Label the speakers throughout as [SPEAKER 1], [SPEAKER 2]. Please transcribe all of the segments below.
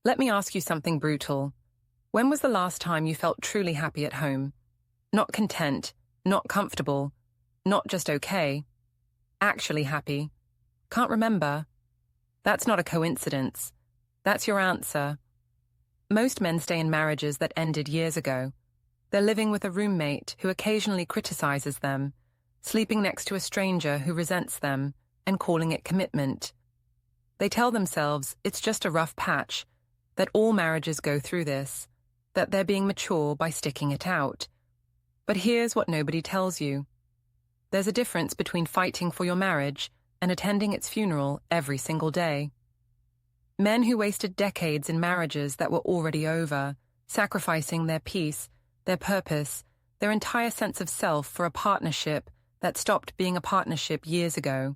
[SPEAKER 1] Let me ask you something brutal. When was the last time you felt truly happy at home? Not content, not comfortable, not just okay. Actually happy. Can't remember. That's not a coincidence. That's your answer. Most men stay in marriages that ended years ago. They're living with a roommate who occasionally criticizes them, sleeping next to a stranger who resents them, and calling it commitment. They tell themselves it's just a rough patch, that all marriages go through this, that they're being mature by sticking it out. But here's what nobody tells you. There's a difference between fighting for your marriage and attending its funeral every single day. Men who wasted decades in marriages that were already over, sacrificing their peace, their purpose, their entire sense of self for a partnership that stopped being a partnership years ago.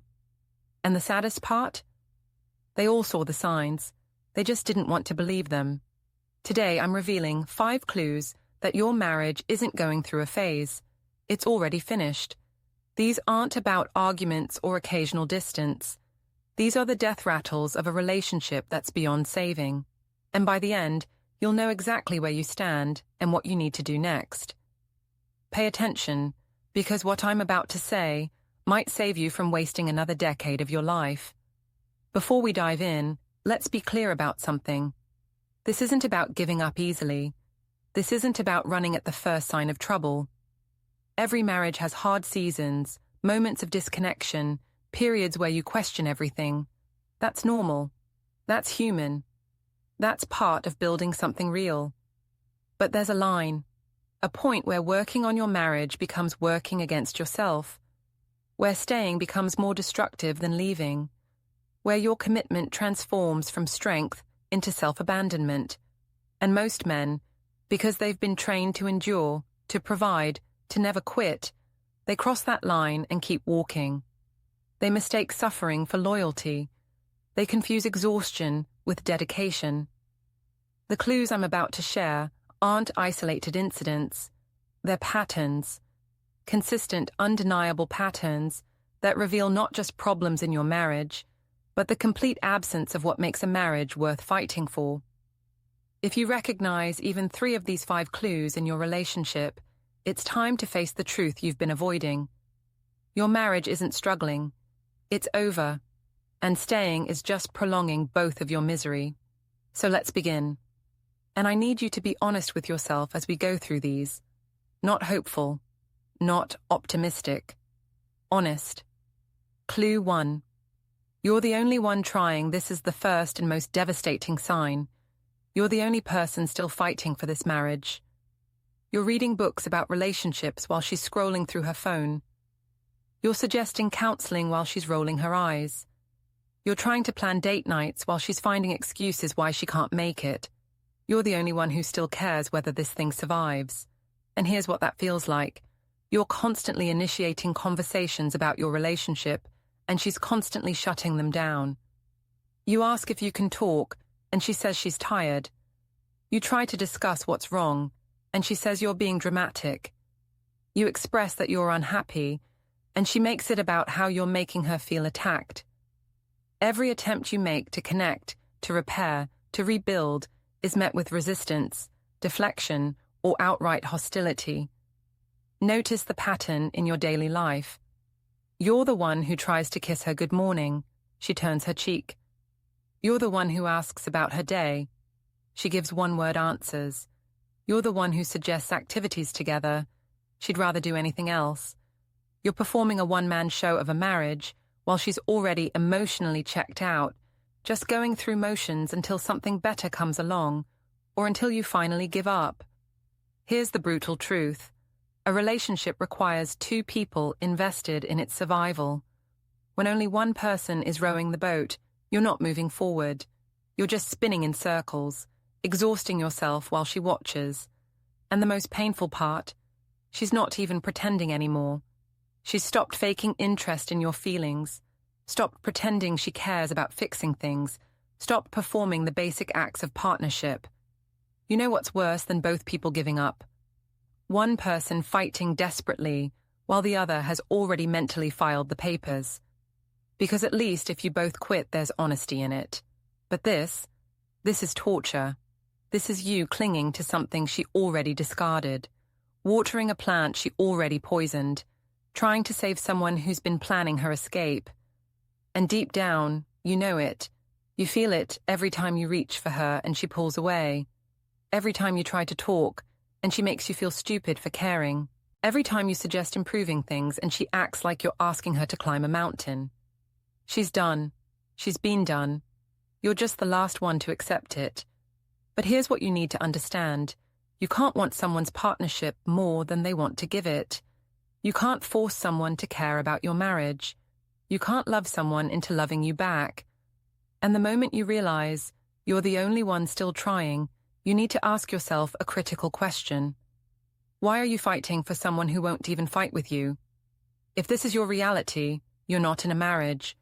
[SPEAKER 1] And the saddest part? They all saw the signs. They just didn't want to believe them. Today I'm revealing 5 clues that your marriage isn't going through a phase. It's already finished. These aren't about arguments or occasional distance. These are the death rattles of a relationship that's beyond saving. And by the end, you'll know exactly where you stand and what you need to do next. Pay attention, because what I'm about to say might save you from wasting another decade of your life. Before we dive in, let's be clear about something. This isn't about giving up easily. This isn't about running at the first sign of trouble. Every marriage has hard seasons, moments of disconnection, periods where you question everything. That's normal. That's human. That's part of building something real. But there's a line, a point where working on your marriage becomes working against yourself, where staying becomes more destructive than leaving, where your commitment transforms from strength into self-abandonment. And most men, because they've been trained to endure, to provide, to never quit, they cross that line and keep walking. They mistake suffering for loyalty. They confuse exhaustion with dedication. The clues I'm about to share aren't isolated incidents. They're patterns. Consistent, undeniable patterns that reveal not just problems in your marriage, but the complete absence of what makes a marriage worth fighting for. If you recognize even 3 of these 5 clues in your relationship, it's time to face the truth you've been avoiding. Your marriage isn't struggling. It's over. And staying is just prolonging both of your misery. So let's begin. And I need you to be honest with yourself as we go through these. Not hopeful. Not optimistic. Honest. Clue 1. You're the only one trying. This is the first and most devastating sign. You're the only person still fighting for this marriage. You're reading books about relationships while she's scrolling through her phone. You're suggesting counseling while she's rolling her eyes. You're trying to plan date nights while she's finding excuses why she can't make it. You're the only one who still cares whether this thing survives. And here's what that feels like. You're constantly initiating conversations about your relationship, and she's constantly shutting them down. You ask if you can talk, and she says she's tired. You try to discuss what's wrong, and she says you're being dramatic. You express that you're unhappy, and she makes it about how you're making her feel attacked. Every attempt you make to connect, to repair, to rebuild is met with resistance, deflection, or outright hostility. Notice the pattern in your daily life. You're the one who tries to kiss her good morning. She turns her cheek. You're the one who asks about her day. She gives one-word answers. You're the one who suggests activities together. She'd rather do anything else. You're performing a one-man show of a marriage while she's already emotionally checked out, just going through motions until something better comes along, or until you finally give up. Here's the brutal truth. A relationship requires 2 people invested in its survival. When only one person is rowing the boat, you're not moving forward. You're just spinning in circles, exhausting yourself while she watches. And the most painful part, she's not even pretending anymore. She's stopped faking interest in your feelings, stopped pretending she cares about fixing things, stopped performing the basic acts of partnership. You know what's worse than both people giving up? One person fighting desperately while the other has already mentally filed the papers. Because at least if you both quit, there's honesty in it. But this, This is torture. This is you clinging to something she already discarded, watering a plant she already poisoned, trying to save someone who's been planning her escape. And deep down, you know it. You feel it every time you reach for her and she pulls away. Every time you try to talk and she makes you feel stupid for caring. Every time you suggest improving things and she acts like you're asking her to climb a mountain. She's done. She's been done. You're just the last one to accept it. But here's what you need to understand. You can't want someone's partnership more than they want to give it. You can't force someone to care about your marriage. You can't love someone into loving you back. And the moment you realize you're the only one still trying, you need to ask yourself a critical question. Why are you fighting for someone who won't even fight with you? If this is your reality, you're not in a marriage.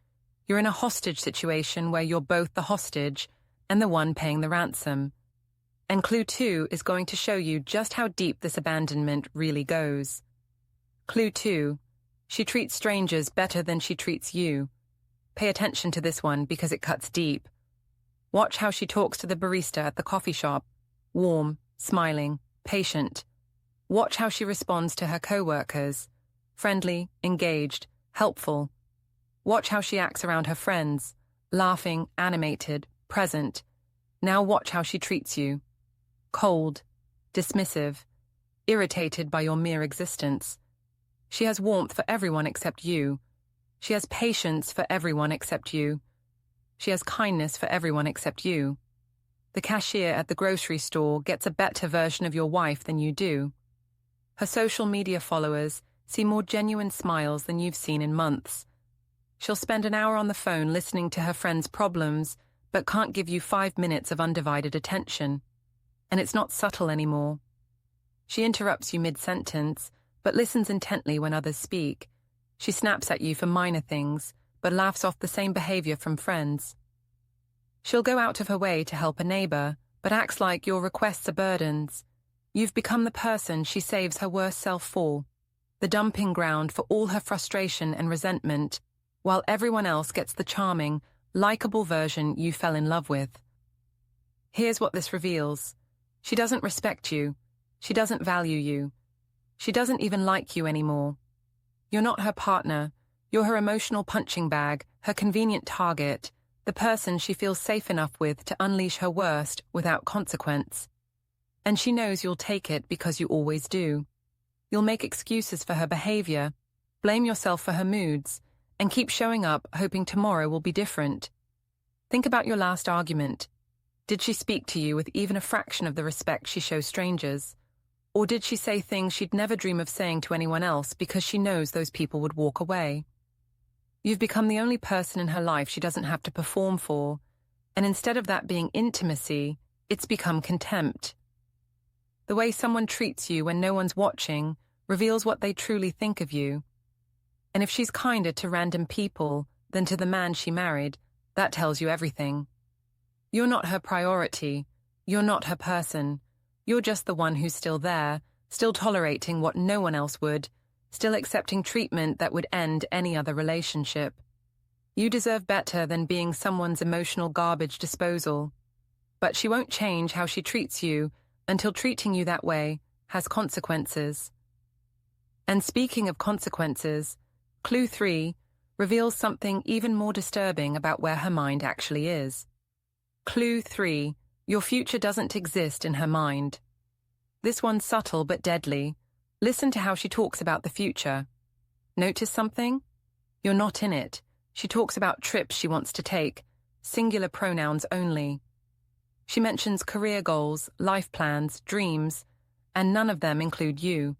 [SPEAKER 1] You're in a hostage situation where you're both the hostage and the one paying the ransom. And Clue 2 is going to show you just how deep this abandonment really goes. Clue 2. She treats strangers better than she treats you. Pay attention to this one because it cuts deep. Watch how she talks to the barista at the coffee shop. Warm, smiling, patient. Watch how she responds to her co-workers. Friendly, engaged, helpful. Watch how she acts around her friends. Laughing, animated, present. Now watch how she treats you. Cold, dismissive, irritated by your mere existence. She has warmth for everyone except you. She has patience for everyone except you. She has kindness for everyone except you. The cashier at the grocery store gets a better version of your wife than you do. Her social media followers see more genuine smiles than you've seen in months. She'll spend an hour on the phone listening to her friends' problems, but can't give you 5 minutes of undivided attention. And it's not subtle anymore. She interrupts you mid-sentence, but listens intently when others speak. She snaps at you for minor things, but laughs off the same behavior from friends. She'll go out of her way to help a neighbor, but acts like your requests are burdens. You've become the person she saves her worst self for, the dumping ground for all her frustration and resentment, while everyone else gets the charming, likable version you fell in love with. Here's what this reveals. She doesn't respect you. She doesn't value you. She doesn't even like you anymore. You're not her partner. You're her emotional punching bag, her convenient target, the person she feels safe enough with to unleash her worst without consequence. And she knows you'll take it because you always do. You'll make excuses for her behavior, blame yourself for her moods, and keep showing up hoping tomorrow will be different. Think about your last argument. Did she speak to you with even a fraction of the respect she shows strangers? Or did she say things she'd never dream of saying to anyone else because she knows those people would walk away? You've become the only person in her life she doesn't have to perform for, and instead of that being intimacy, it's become contempt. The way someone treats you when no one's watching reveals what they truly think of you. And if she's kinder to random people than to the man she married, that tells you everything. You're not her priority. You're not her person. You're just the one who's still there, still tolerating what no one else would, still accepting treatment that would end any other relationship. You deserve better than being someone's emotional garbage disposal. But she won't change how she treats you until treating you that way has consequences. And speaking of consequences, Clue 3 reveals something even more disturbing about where her mind actually is. Clue 3. Your future doesn't exist in her mind. This one's subtle but deadly. Listen to how she talks about the future. Notice something? You're not in it. She talks about trips she wants to take, singular pronouns only. She mentions career goals, life plans, dreams, and none of them include you.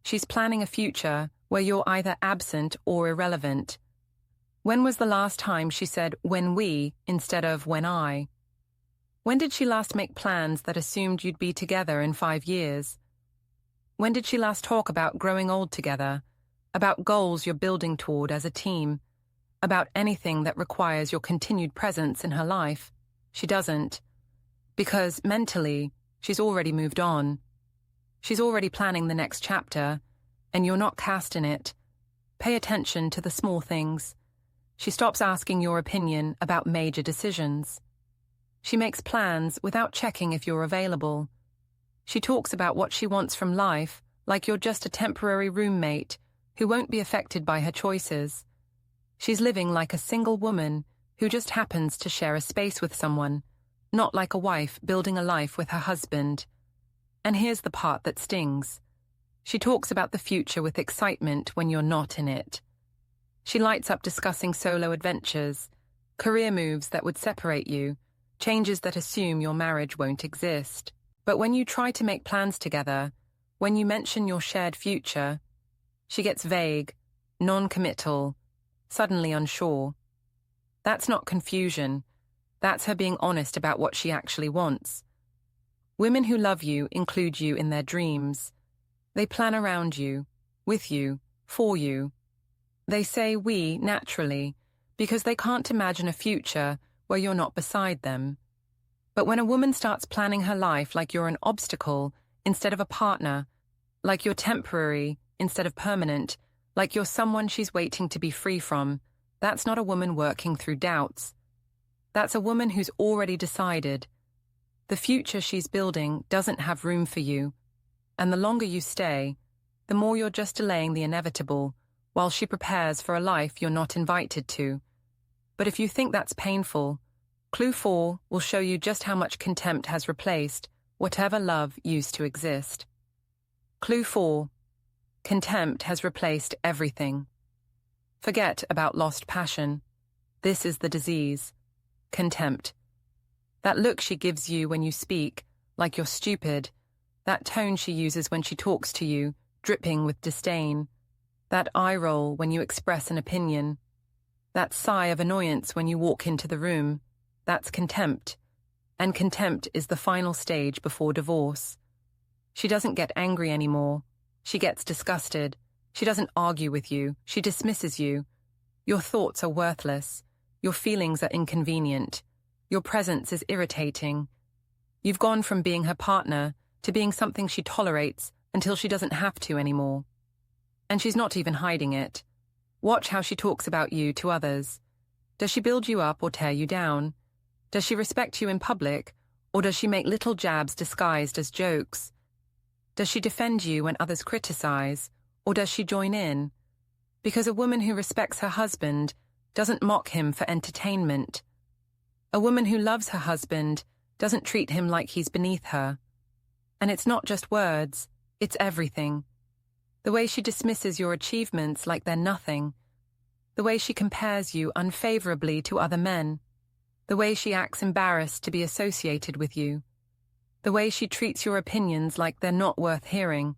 [SPEAKER 1] She's planning a future where you're either absent or irrelevant. When was the last time she said "when we" instead of "when I"? When did she last make plans that assumed you'd be together in 5 years? When did she last talk about growing old together, about goals you're building toward as a team, about anything that requires your continued presence in her life? She doesn't. Because mentally, she's already moved on. She's already planning the next chapter, and you're not cast in it. Pay attention to the small things. She stops asking your opinion about major decisions. She makes plans without checking if you're available. She talks about what she wants from life like you're just a temporary roommate who won't be affected by her choices. She's living like a single woman who just happens to share a space with someone, not like a wife building a life with her husband. And here's the part that stings. She talks about the future with excitement when you're not in it. She lights up discussing solo adventures, career moves that would separate you, changes that assume your marriage won't exist. But when you try to make plans together, when you mention your shared future, she gets vague, non-committal, suddenly unsure. That's not confusion. That's her being honest about what she actually wants. Women who love you include you in their dreams. They plan around you, with you, for you. They say we naturally, because they can't imagine a future where you're not beside them. But when a woman starts planning her life like you're an obstacle instead of a partner, like you're temporary instead of permanent, like you're someone she's waiting to be free from, that's not a woman working through doubts. That's a woman who's already decided. The future she's building doesn't have room for you, and the longer you stay, the more you're just delaying the inevitable, while she prepares for a life you're not invited to. But if you think that's painful, Clue 4 will show you just how much contempt has replaced whatever love used to exist. Clue 4. Contempt has replaced everything. Forget about lost passion. This is the disease. Contempt. That look she gives you when you speak, like you're stupid. That tone she uses when she talks to you, dripping with disdain. That eye roll when you express an opinion. That sigh of annoyance when you walk into the room. That's contempt. And contempt is the final stage before divorce. She doesn't get angry anymore. She gets disgusted. She doesn't argue with you. She dismisses you. Your thoughts are worthless. Your feelings are inconvenient. Your presence is irritating. You've gone from being her partner to being something she tolerates until she doesn't have to anymore. And she's not even hiding it. Watch how she talks about you to others. Does she build you up or tear you down? Does she respect you in public, or does she make little jabs disguised as jokes? Does she defend you when others criticize, or does she join in? Because a woman who respects her husband doesn't mock him for entertainment. A woman who loves her husband doesn't treat him like he's beneath her. And it's not just words, it's everything. The way she dismisses your achievements like they're nothing. The way she compares you unfavorably to other men. The way she acts embarrassed to be associated with you. The way she treats your opinions like they're not worth hearing.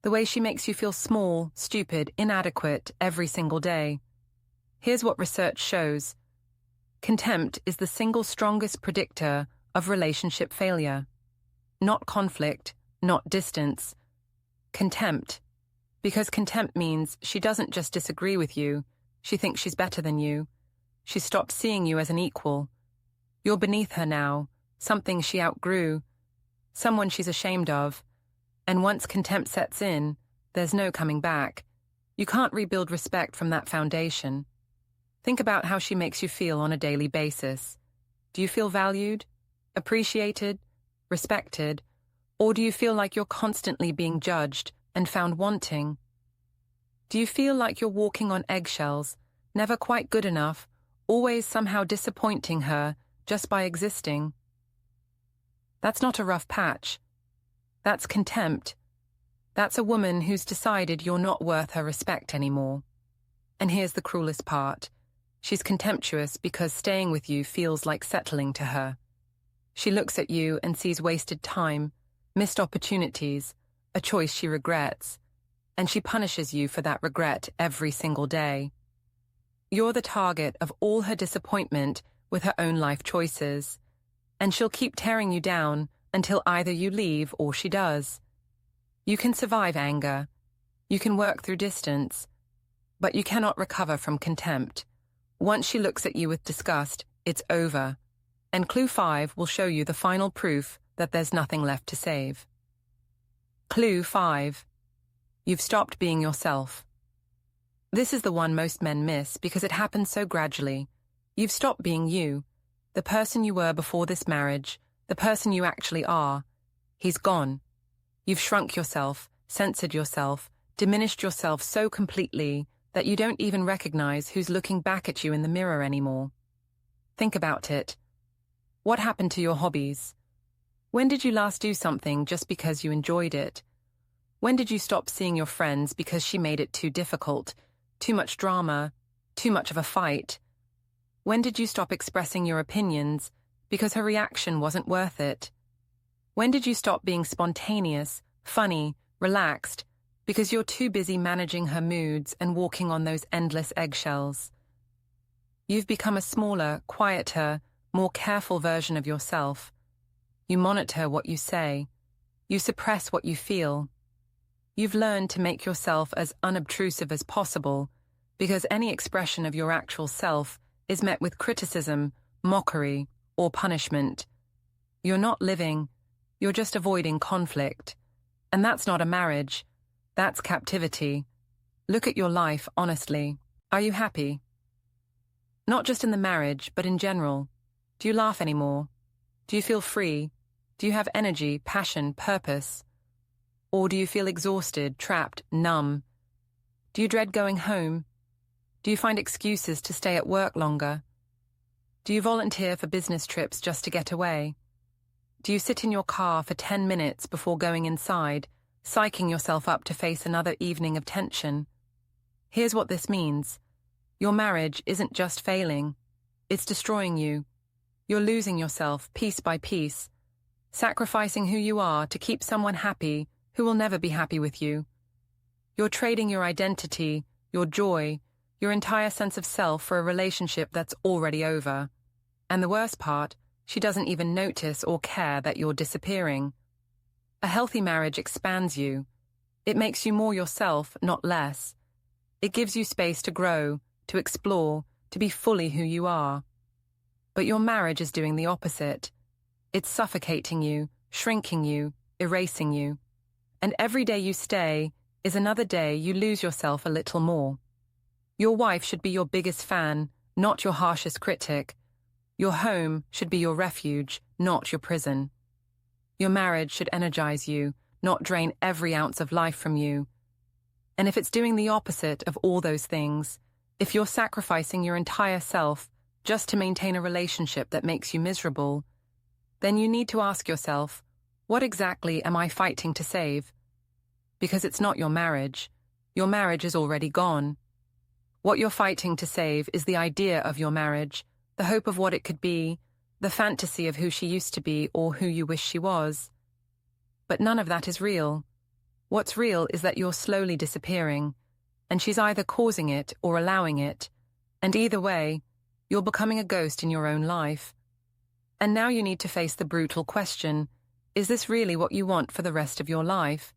[SPEAKER 1] The way she makes you feel small, stupid, inadequate every single day. Here's what research shows. Contempt is the single strongest predictor of relationship failure. Not conflict, not distance. Contempt. Because contempt means she doesn't just disagree with you, she thinks she's better than you. She stopped seeing you as an equal. You're beneath her now, something she outgrew, someone she's ashamed of. And once contempt sets in, there's no coming back. You can't rebuild respect from that foundation. Think about how she makes you feel on a daily basis. Do you feel valued, appreciated, respected, or do you feel like you're constantly being judged and found wanting? Do you feel like you're walking on eggshells, never quite good enough, always somehow disappointing her just by existing? That's not a rough patch. That's contempt. That's a woman who's decided you're not worth her respect anymore. And here's the cruelest part. She's contemptuous because staying with you feels like settling to her. She looks at you and sees wasted time, missed opportunities, a choice she regrets, and she punishes you for that regret every single day. You're the target of all her disappointment with her own life choices, and she'll keep tearing you down until either you leave or she does. You can survive anger, you can work through distance, but you cannot recover from contempt. Once she looks at you with disgust, it's over, and Clue 5 will show you the final proof that there's nothing left to save. Clue 5. You've stopped being yourself. This is the one most men miss because it happens so gradually. You've stopped being you. The person you were before this marriage, the person you actually are, he's gone. You've shrunk yourself, censored yourself, diminished yourself so completely that you don't even recognize who's looking back at you in the mirror anymore. Think about it. What happened to your hobbies? When did you last do something just because you enjoyed it? When did you stop seeing your friends because she made it too difficult, too much drama, too much of a fight? When did you stop expressing your opinions because her reaction wasn't worth it? When did you stop being spontaneous, funny, relaxed, because you're too busy managing her moods and walking on those endless eggshells? You've become a smaller, quieter, more careful version of yourself. You monitor what you say. You suppress what you feel. You've learned to make yourself as unobtrusive as possible, because any expression of your actual self is met with criticism, mockery, or punishment. You're not living, you're just avoiding conflict. And that's not a marriage, that's captivity. Look at your life honestly. Are you happy? Not just in the marriage, but in general. Do you laugh anymore? Do you feel free? Do you have energy, passion, purpose? Or do you feel exhausted, trapped, numb? Do you dread going home? Do you find excuses to stay at work longer? Do you volunteer for business trips just to get away? Do you sit in your car for 10 minutes before going inside, psyching yourself up to face another evening of tension? Here's what this means. Your marriage isn't just failing. It's destroying you. You're losing yourself piece by piece, sacrificing who you are to keep someone happy who will never be happy with you. You're trading your identity, your joy, your entire sense of self for a relationship that's already over. And the worst part, she doesn't even notice or care that you're disappearing. A healthy marriage expands you. It makes you more yourself, not less. It gives you space to grow, to explore, to be fully who you are. But your marriage is doing the opposite. It's suffocating you, shrinking you, erasing you. And every day you stay is another day you lose yourself a little more. Your wife should be your biggest fan, not your harshest critic. Your home should be your refuge, not your prison. Your marriage should energize you, not drain every ounce of life from you. And if it's doing the opposite of all those things, if you're sacrificing your entire self just to maintain a relationship that makes you miserable, then you need to ask yourself, what exactly am I fighting to save? Because it's not your marriage. Your marriage is already gone. What you're fighting to save is the idea of your marriage, the hope of what it could be, the fantasy of who she used to be or who you wish she was. But none of that is real. What's real is that you're slowly disappearing, and she's either causing it or allowing it, and either way, you're becoming a ghost in your own life. And now you need to face the brutal question, is this really what you want for the rest of your life?